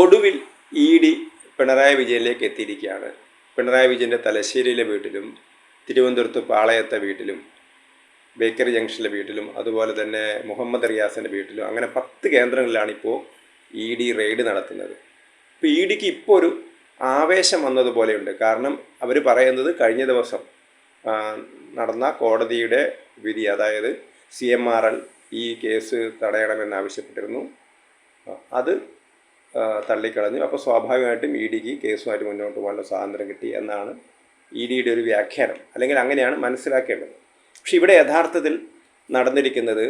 ഒടുവിൽ ED പിണറായി വിജയനിലേക്ക് എത്തിയിരിക്കുകയാണ്. പിണറായി വിജയൻ്റെ തലശ്ശേരിയിലെ വീട്ടിലും തിരുവനന്തപുരത്ത് പാളയത്തെ വീട്ടിലും ബേക്കറി ജംഗ്ഷനിലെ വീട്ടിലും അതുപോലെ തന്നെ മുഹമ്മദ് റിയാസിൻ്റെ വീട്ടിലും അങ്ങനെ 10 കേന്ദ്രങ്ങളിലാണ് ഇപ്പോൾ ED റെയ്ഡ് നടത്തുന്നത്. ഇപ്പോൾ EDക്ക് ഇപ്പോൾ ഒരു ആവേശം വന്നതുപോലെയുണ്ട്. കാരണം അവർ പറയുന്നത് കഴിഞ്ഞ ദിവസം നടന്ന കോടതിയുടെ വിധി, അതായത് CMRL ഈ കേസ് തടയണമെന്നാവശ്യപ്പെട്ടിരുന്നു. അത് തള്ളിക്കളഞ്ഞു. അപ്പോൾ സ്വാഭാവികമായിട്ടും EDക്ക് കേസുമായിട്ട് മുന്നോട്ട് പോകാനുള്ള സ്വാതന്ത്ര്യം കിട്ടി എന്നാണ് EDയുടെ ഒരു വ്യാഖ്യാനം, അല്ലെങ്കിൽ അങ്ങനെയാണ് മനസ്സിലാക്കേണ്ടത്. പക്ഷെ ഇവിടെ യഥാർത്ഥത്തിൽ നടന്നിരിക്കുന്നത്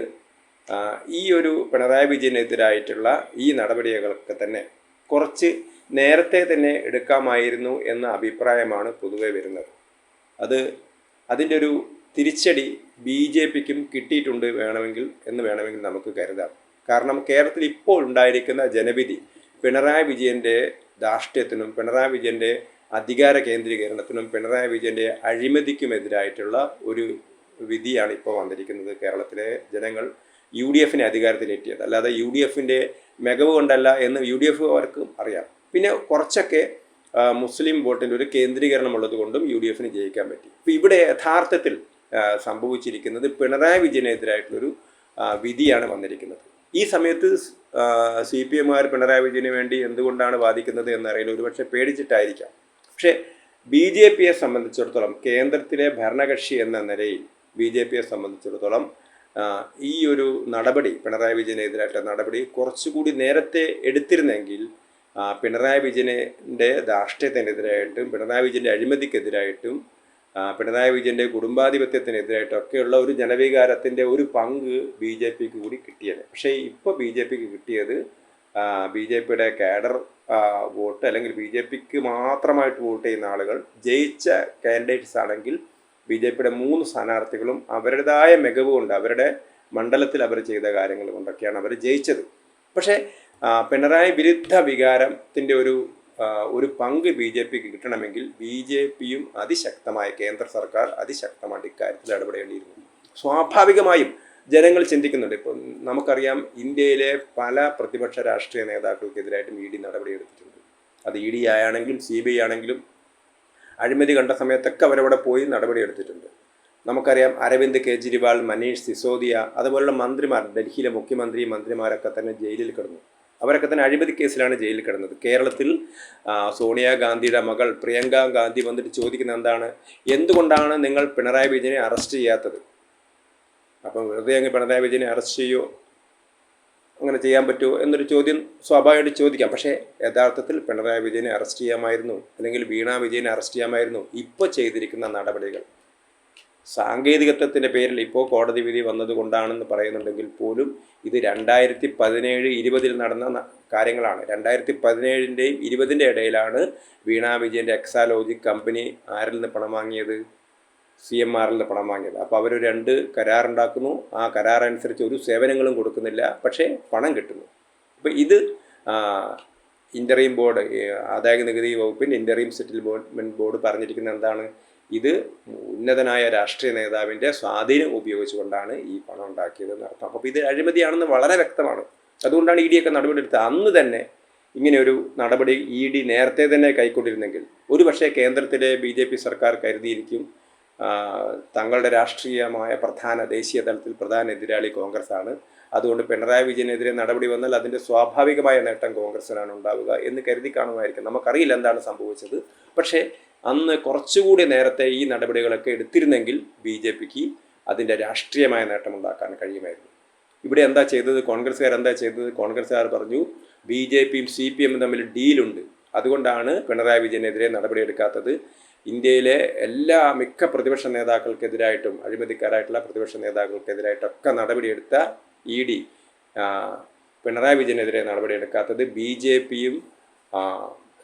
ഈ ഒരു പിണറായി വിജയനെതിരായിട്ടുള്ള ഈ നടപടികളൊക്കെ തന്നെ കുറച്ച് നേരത്തെ തന്നെ എടുക്കാമായിരുന്നു എന്ന അഭിപ്രായമാണ് പൊതുവെ വരുന്നത്. അതിൻ്റെ ഒരു തിരിച്ചടി BJPക്കും കിട്ടിയിട്ടുണ്ട് വേണമെങ്കിൽ നമുക്ക് കരുതാം. കാരണം കേരളത്തിൽ ഇപ്പോൾ ഉണ്ടായിരിക്കുന്ന ജനവിധി പിണറായി വിജയൻ്റെ ധാർഷ്ട്യത്തിനും പിണറായി വിജയൻ്റെ അധികാര കേന്ദ്രീകരണത്തിനും പിണറായി വിജയൻ്റെ അഴിമതിക്കുമെതിരായിട്ടുള്ള ഒരു വിധിയാണ് ഇപ്പോൾ വന്നിരിക്കുന്നത്. കേരളത്തിലെ ജനങ്ങൾ UDFനെ അധികാരത്തിലെത്തിയത്, അല്ലാതെ UDFൻ്റെ മികവ് കൊണ്ടല്ല എന്ന് UDF അവർക്കും അറിയാം. പിന്നെ കുറച്ചൊക്കെ മുസ്ലിം വോട്ടിൻ്റെ ഒരു കേന്ദ്രീകരണം ഉള്ളത് കൊണ്ടും UDFന് ജയിക്കാൻ പറ്റി. ഇപ്പോൾ ഇവിടെ യഥാർത്ഥത്തിൽ സംഭവിച്ചിരിക്കുന്നത് പിണറായി വിജയനെതിരായിട്ടുള്ളൊരു വിധിയാണ് വന്നിരിക്കുന്നത്. ഈ സമയത്ത് CPMകാർ പിണറായി വിജയന് വേണ്ടി എന്തുകൊണ്ടാണ് വാദിക്കുന്നത് എന്നറിയില്ല, ഒരുപക്ഷെ പേടിച്ചിട്ടായിരിക്കാം. പക്ഷേ BJPയെ സംബന്ധിച്ചിടത്തോളം, കേന്ദ്രത്തിലെ ഭരണകക്ഷി എന്ന നിലയിൽ BJPയെ സംബന്ധിച്ചിടത്തോളം ഈ ഒരു നടപടി, പിണറായി വിജയനെതിരായിട്ടുള്ള നടപടി കുറച്ചുകൂടി നേരത്തെ എടുത്തിരുന്നെങ്കിൽ പിണറായി വിജയൻ്റെ ധാർഷ്ട്യത്തിനെതിരായിട്ടും പിണറായി വിജയൻ്റെ അഴിമതിക്കെതിരായിട്ടും പിണറായി വിജയൻ്റെ കുടുംബാധിപത്യത്തിനെതിരായിട്ടൊക്കെയുള്ള ഒരു ജനവികാരത്തിൻ്റെ ഒരു പങ്ക് BJPക്ക് കൂടി കിട്ടിയത്. പക്ഷേ ഇപ്പോൾ BJPക്ക് കിട്ടിയത് BJPയുടെ കാഡർ വോട്ട്, അല്ലെങ്കിൽ BJPക്ക് മാത്രമായിട്ട് വോട്ട് ചെയ്യുന്ന ആളുകൾ ജയിച്ച കാൻഡിഡേറ്റ്സ് ആണെങ്കിൽ BJPയുടെ 3 സ്ഥാനാർത്ഥികളും അവരുടേതായ മികവ് കൊണ്ട്, അവരുടെ മണ്ഡലത്തിൽ അവർ ചെയ്ത കാര്യങ്ങൾ കൊണ്ടൊക്കെയാണ് അവർ ജയിച്ചത്. പക്ഷേ പിണറായി വിരുദ്ധ വികാരത്തിൻ്റെ ഒരു പങ്ക് BJPക്ക് കിട്ടണമെങ്കിൽ BJPയും അതിശക്തമായ, കേന്ദ്ര സർക്കാർ അതിശക്തമായിട്ട് ഇക്കാര്യത്തിൽ ഇടപെടേണ്ടിയിരുന്നു. സ്വാഭാവികമായും ജനങ്ങൾ ചിന്തിക്കുന്നുണ്ട്. ഇപ്പം നമുക്കറിയാം, ഇന്ത്യയിലെ പല പ്രതിപക്ഷ രാഷ്ട്രീയ നേതാക്കൾക്കെതിരായിട്ടും ED നടപടിയെടുത്തിട്ടുണ്ട്. അത് ED ആണെങ്കിലും CBI ആണെങ്കിലും അഴിമതി കണ്ട സമയത്തൊക്കെ അവരവിടെ പോയി നടപടിയെടുത്തിട്ടുണ്ട്. നമുക്കറിയാം, അരവിന്ദ് കെജ്രിവാൾ, മനീഷ് സിസോദിയ, അതുപോലുള്ള മന്ത്രിമാർ, ഡൽഹിയിലെ മന്ത്രിമാരൊക്കെ തന്നെ ജയിലിൽ കിടന്നു. അവരൊക്കെ തന്നെ അഴിമതി കേസിലാണ് ജയിലിൽ കിടന്നത്. കേരളത്തിൽ സോണിയാഗാന്ധിയുടെ മകൾ പ്രിയങ്ക ഗാന്ധി വന്നിട്ട് ചോദിക്കുന്നത് എന്താണ്, എന്തുകൊണ്ടാണ് നിങ്ങൾ പിണറായി വിജയനെ അറസ്റ്റ് ചെയ്യാത്തത്? അപ്പം വെറുതെ അങ്ങ് പിണറായി വിജയനെ അറസ്റ്റ് ചെയ്യുമോ, അങ്ങനെ ചെയ്യാൻ പറ്റുമോ എന്നൊരു ചോദ്യം സ്വാഭാവികമായിട്ട് ചോദിക്കാം. പക്ഷേ യഥാർത്ഥത്തിൽ പിണറായി വിജയനെ അറസ്റ്റ് ചെയ്യാമായിരുന്നു, അല്ലെങ്കിൽ വീണ വിജയനെ അറസ്റ്റ് ചെയ്യാമായിരുന്നു. ഇപ്പോൾ ചെയ്തിരിക്കുന്ന നടപടികൾ സാങ്കേതികത്വത്തിൻ്റെ പേരിൽ ഇപ്പോൾ കോടതി വിധി വന്നതുകൊണ്ടാണെന്ന് പറയുന്നുണ്ടെങ്കിൽ പോലും ഇത് 2017-20 നടന്ന കാര്യങ്ങളാണ്. 2017-ൻ്റെയും 20ൻ്റെ ഇടയിലാണ് വീണ വിജയൻ്റെ എക്സാലോജിക് കമ്പനി ആരിൽ നിന്ന് പണം വാങ്ങിയത്? CMRL നിന്ന് പണം വാങ്ങിയത്. അപ്പോൾ അവർ 2 കരാറുണ്ടാക്കുന്നു. ആ കരാറനുസരിച്ച് ഒരു സേവനങ്ങളും കൊടുക്കുന്നില്ല, പക്ഷേ പണം കിട്ടുന്നു. അപ്പോൾ ഇത് ഇൻ്ററീം ബോർഡ്, ആദായ നികുതി വകുപ്പിൻ്റെ ഇൻ്ററീം സെറ്റിൽമെൻറ്റ് ബോർഡ് പറഞ്ഞിരിക്കുന്നത് എന്താണ്? ഇത് ഉന്നതനായ രാഷ്ട്രീയ നേതാവിൻ്റെ സ്വാധീനം ഉപയോഗിച്ചുകൊണ്ടാണ് ഈ പണം ഉണ്ടാക്കിയതെന്ന് അർത്ഥം. അപ്പോൾ ഇത് അഴിമതിയാണെന്ന് വളരെ വ്യക്തമാണ്. അതുകൊണ്ടാണ് ED ഒക്കെ നടപടിയെടുത്തത്. അന്ന് തന്നെ ഇങ്ങനെയൊരു നടപടി ED നേരത്തെ തന്നെ കൈക്കൊണ്ടിരുന്നെങ്കിൽ ഒരുപക്ഷെ കേന്ദ്രത്തിലെ BJP സർക്കാർ കരുതിയിരിക്കും, തങ്ങളുടെ രാഷ്ട്രീയമായ ദേശീയ തലത്തിൽ പ്രധാന എതിരാളി കോൺഗ്രസ്സാണ്, അതുകൊണ്ട് പിണറായി വിജയനെതിരെ നടപടി വന്നാൽ അതിൻ്റെ സ്വാഭാവികമായ നേട്ടം കോൺഗ്രസ്സിനാണ് ഉണ്ടാവുക എന്ന് കരുതി കാണുമായിരിക്കും. നമുക്കറിയില്ല എന്താണ് സംഭവിച്ചത്. പക്ഷേ അന്ന് കുറച്ചുകൂടി നേരത്തെ ഈ നടപടികളൊക്കെ എടുത്തിരുന്നെങ്കിൽ BJPക്ക് അതിൻ്റെ രാഷ്ട്രീയമായ നേട്ടമുണ്ടാക്കാൻ കഴിയുമായിരുന്നു. ഇവിടെ എന്താ ചെയ്തത്? കോൺഗ്രസ്സുകാർ പറഞ്ഞു BJPയും CPMും തമ്മിൽ ഡീലുണ്ട്, അതുകൊണ്ടാണ് പിണറായി വിജയനെതിരെ നടപടിയെടുക്കാത്തത്. ഇന്ത്യയിലെ മിക്ക പ്രതിപക്ഷ നേതാക്കൾക്കെതിരായിട്ടും, അഴിമതിക്കാരായിട്ടുള്ള പ്രതിപക്ഷ നേതാക്കൾക്കെതിരായിട്ടൊക്കെ നടപടിയെടുത്ത ED പിണറായി വിജയനെതിരെ നടപടിയെടുക്കാത്തത് BJPയും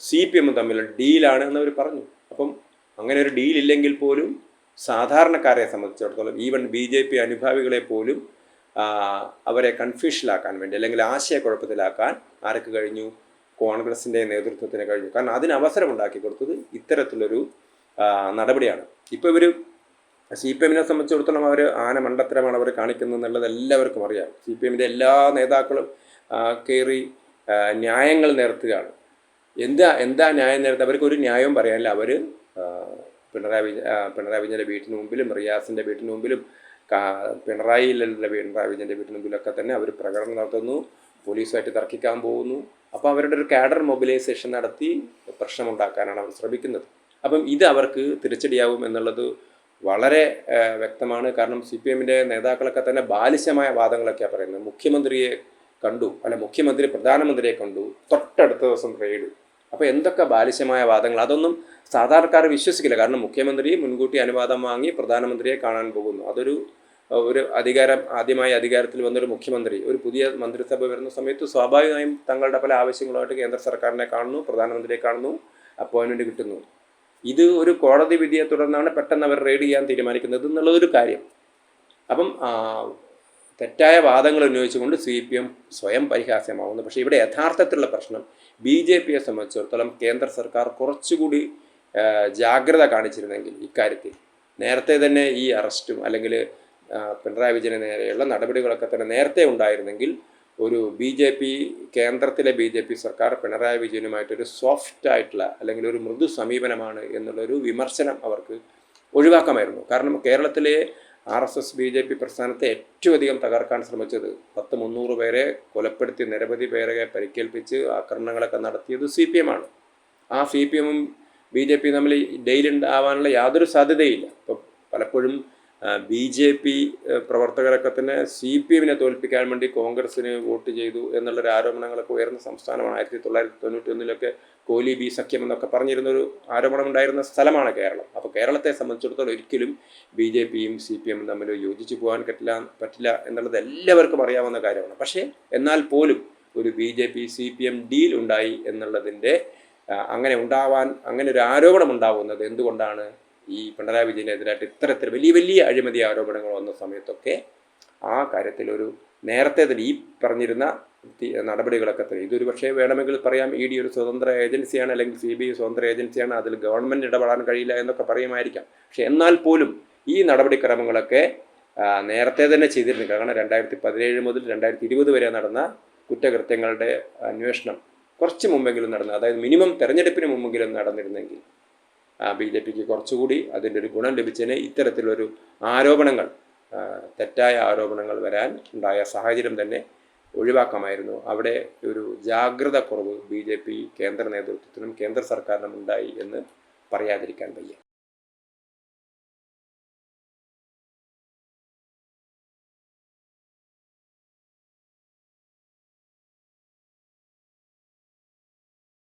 CPMും തമ്മിലുള്ള ഡീലാണ് എന്നവർ പറഞ്ഞു. അപ്പം അങ്ങനെ ഒരു ഡീലില്ലെങ്കിൽ പോലും സാധാരണക്കാരെ സംബന്ധിച്ചിടത്തോളം, ഈവൻ BJP അനുഭാവികളെ പോലും അവരെ കൺഫ്യൂഷനിലാക്കാൻ വേണ്ടി, അല്ലെങ്കിൽ ആശയക്കുഴപ്പത്തിലാക്കാൻ ആർക്ക് കഴിഞ്ഞു? കോൺഗ്രസിൻ്റെ നേതൃത്വത്തിന് കഴിഞ്ഞു. കാരണം അതിന് അവസരം ഉണ്ടാക്കി കൊടുത്തത് ഇത്തരത്തിലൊരു നടപടിയാണ്. ഇപ്പോൾ ഇവർ CPMനെ സംബന്ധിച്ചിടത്തോളം അവർ മണ്ടത്തരമാണ് അവർ കാണിക്കുന്നത് എന്നുള്ളത് എല്ലാവർക്കും അറിയാം. CPMൻ്റെ എല്ലാ നേതാക്കളും കയറി ന്യായങ്ങൾ നിരത്തുകയാണ്. എന്താ ന്യായം നിരത്തുക? അവർക്കൊരു ന്യായവും പറയാനില്ല. അവർ പിണറായി വിജയൻ്റെ വീട്ടിന് മുമ്പിലും റിയാസിൻ്റെ വീട്ടിന് മുമ്പിലും പിണറായി വിജയൻ്റെ വീട്ടിന് മുമ്പിലൊക്കെ തന്നെ അവർ പ്രകടനം നടത്തുന്നു, പോലീസുമായിട്ട് തർക്കിക്കാൻ പോകുന്നു. അപ്പോൾ അവരുടെ ഒരു കാഡർ മൊബിലൈസേഷൻ നടത്തി പ്രശ്നമുണ്ടാക്കാനാണ് അവർ ശ്രമിക്കുന്നത്. അപ്പം ഇത് അവർക്ക് തിരിച്ചടിയാവും എന്നുള്ളത് വളരെ വ്യക്തമാണ്. കാരണം CPM-ൻ്റെ നേതാക്കളൊക്കെ തന്നെ ബാലിശമായ വാദങ്ങളൊക്കെയാണ് പറയുന്നത്. മുഖ്യമന്ത്രിയെ കണ്ടു, പ്രധാനമന്ത്രിയെ കണ്ടു, തൊട്ടടുത്ത ദിവസം റെയ്ഡ്. അപ്പോൾ എന്തൊക്കെ ബാലിശമായ വാദങ്ങൾ! അതൊന്നും സാധാരണക്കാർ വിശ്വസിക്കില്ല. കാരണം മുഖ്യമന്ത്രി മുൻകൂട്ടി അനുവാദം വാങ്ങി പ്രധാനമന്ത്രിയെ കാണാൻ പോകുന്നു. അതൊരു ആദ്യമായി അധികാരത്തിൽ വന്നൊരു മുഖ്യമന്ത്രി ഒരു പുതിയ മന്ത്രിസഭ വരുന്ന സമയത്ത് സ്വാഭാവികമായും തങ്ങളുടെ പല ആവശ്യങ്ങളുമായിട്ട് കേന്ദ്ര സർക്കാരിനെ കാണുന്നു, പ്രധാനമന്ത്രിയെ കാണുന്നു, അപ്പോയിൻമെൻറ്റ് കിട്ടുന്നു. ഇത് ഒരു കോടതി വിധിയെ തുടർന്നാണ് പെട്ടെന്ന് അവർ റെയ്ഡ് ചെയ്യാൻ തീരുമാനിക്കുന്നത് എന്നുള്ളതൊരു കാര്യം. അപ്പം തെറ്റായ വാദങ്ങൾ ഉന്നയിച്ചുകൊണ്ട് CPM സ്വയം പരിഹാസ്യമാവുന്നു. പക്ഷേ ഇവിടെ യഥാർത്ഥത്തിലുള്ള പ്രശ്നം BJP-യെ സംബന്ധിച്ചിടത്തോളം കേന്ദ്ര സർക്കാർ കുറച്ചുകൂടി ജാഗ്രത കാണിച്ചിരുന്നെങ്കിൽ ഇക്കാര്യത്തിൽ നേരത്തെ തന്നെ ഈ അറസ്റ്റും അല്ലെങ്കിൽ പിണറായി വിജയന് നേരെയുള്ള നടപടികളൊക്കെ തന്നെ നേരത്തെ ഉണ്ടായിരുന്നെങ്കിൽ ഒരു കേന്ദ്രത്തിലെ BJP സർക്കാർ പിണറായി വിജയനുമായിട്ടൊരു സോഫ്റ്റ് ആയിട്ടുള്ള അല്ലെങ്കിൽ ഒരു മൃദു സമീപനമാണ് എന്നുള്ളൊരു വിമർശനം അവർക്ക് ഒഴിവാക്കാമായിരുന്നു. കാരണം കേരളത്തിലെ RSS BJP പ്രസ്ഥാനത്തെ ഏറ്റവും അധികം തകർക്കാൻ ശ്രമിച്ചത് 300 പേരെ കൊലപ്പെടുത്തി, നിരവധി പേരെ പരിക്കേൽപ്പിച്ച് ആക്രമണങ്ങളൊക്കെ നടത്തിയത് CPM-ആണ്. ആ CPM-ഉം BJP തമ്മിൽ ഡെയിലുണ്ടാവാനുള്ള യാതൊരു സാധ്യതയില്ല. ഇപ്പോൾ പലപ്പോഴും BJP പ്രവർത്തകരൊക്കെ തന്നെ CPM-നെ തോൽപ്പിക്കാൻ വേണ്ടി കോൺഗ്രസ്സിന് വോട്ട് ചെയ്തു എന്നുള്ളൊരു ആരോപണങ്ങളൊക്കെ ഉയർന്ന സംസ്ഥാനമാണ്. 1991 കോലി ബി സഖ്യം എന്നൊക്കെ പറഞ്ഞിരുന്നൊരു ആരോപണം ഉണ്ടായിരുന്ന സ്ഥലമാണ് കേരളം. അപ്പോൾ കേരളത്തെ സംബന്ധിച്ചിടത്തോളം ഒരിക്കലും BJP-യും CPM-ഉം തമ്മിൽ യോജിച്ച് പോകാൻ പറ്റില്ല എന്നുള്ളത് എല്ലാവർക്കും അറിയാവുന്ന കാര്യമാണ്. പക്ഷേ എന്നാൽ പോലും ഒരു BJP-CPM ഡീൽ ഉണ്ടായി എന്നുള്ളതിൻ്റെ അങ്ങനെ ഒരു ആരോപണം ഉണ്ടാവുന്നത് എന്തുകൊണ്ടാണ്? ഈ പിണറായി വിജയനെതിരായിട്ട് ഇത്തരത്തിൽ വലിയ അഴിമതി ആരോപണങ്ങൾ വന്ന സമയത്തൊക്കെ ആ കാര്യത്തിൽ നേരത്തെ തന്നെ ഈ പറഞ്ഞിരുന്ന നടപടികളൊക്കെ തന്നെ ഇതൊരു പക്ഷേ വേണമെങ്കിൽ പറയാം ED ഒരു സ്വതന്ത്ര ഏജൻസിയാണ്, അല്ലെങ്കിൽ CBI സ്വതന്ത്ര ഏജൻസിയാണ്, അതിൽ ഗവൺമെൻറ് ഇടപെടാൻ കഴിയില്ല എന്നൊക്കെ പറയുമായിരിക്കാം. പക്ഷെ എന്നാൽ പോലും ഈ നടപടിക്രമങ്ങളൊക്കെ നേരത്തെ തന്നെ ചെയ്തിരുന്നു. കാരണം 2017 മുതൽ 2020 വരെ നടന്ന കുറ്റകൃത്യങ്ങളുടെ അന്വേഷണം കുറച്ച് മുമ്പെങ്കിലും നടന്നു, അതായത് മിനിമം തെരഞ്ഞെടുപ്പിന് മുമ്പെങ്കിലും നടന്നിരുന്നെങ്കിൽ BJP-ക്ക് കുറച്ചുകൂടി അതിൻ്റെ ഒരു ഗുണം ലഭിച്ചതിന് ഇത്തരത്തിലൊരു തെറ്റായ ആരോപണങ്ങൾ വരാൻ ഉണ്ടായ സാഹചര്യം തന്നെ ഒഴിവാക്കാമായിരുന്നു. അവിടെ ഒരു ജാഗ്രത കുറവ് BJP കേന്ദ്ര നേതൃത്വത്തിനും കേന്ദ്ര സർക്കാരിനും ഉണ്ടായി എന്ന് പറയാതിരിക്കാൻ വയ്യ.